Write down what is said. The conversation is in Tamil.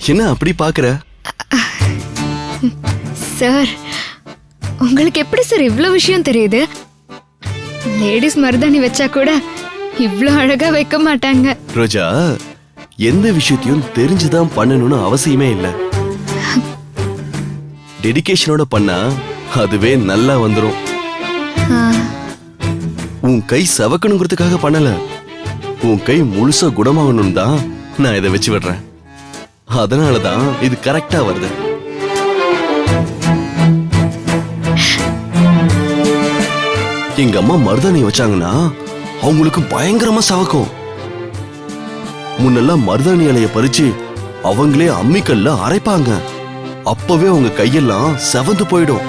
என்ன அப்படி பாக்குற? சார், உங்களுக்கு எப்படி சார் இவ்வளவு விஷயம் தெரியுது? லேடிஸ் மருதாணி வச்சா கூட இவ்ளோ அழகா வைக்க மாட்டாங்க. ரோஜா, எந்த விஷயத்தையும் தெரிஞ்சுதான் பண்ணணும்னு அவசியமே இல்ல. டெடிகேஷனோட பண்ணா அதுவே நல்லா வந்துரும். உன் கை சவக்கணுங்கிறதுக்காக பண்ணல, உன் கை முழுசா குணமாகணும் தான் நான் இதை வச்சு விடுறேன். அதனாலதான் இது கரெக்டா வருது. எங்க அம்மா மருதாணி வச்சாங்கன்னா அவங்களுக்கு பயங்கரமா சவக்கும். முன்னெல்லாம் மருதாணி இலைய பறிச்சு அவங்களே அம்மிக்கல்ல அரைப்பாங்க. அப்பவே அவங்க கையெல்லாம் செவந்து போயிடும்.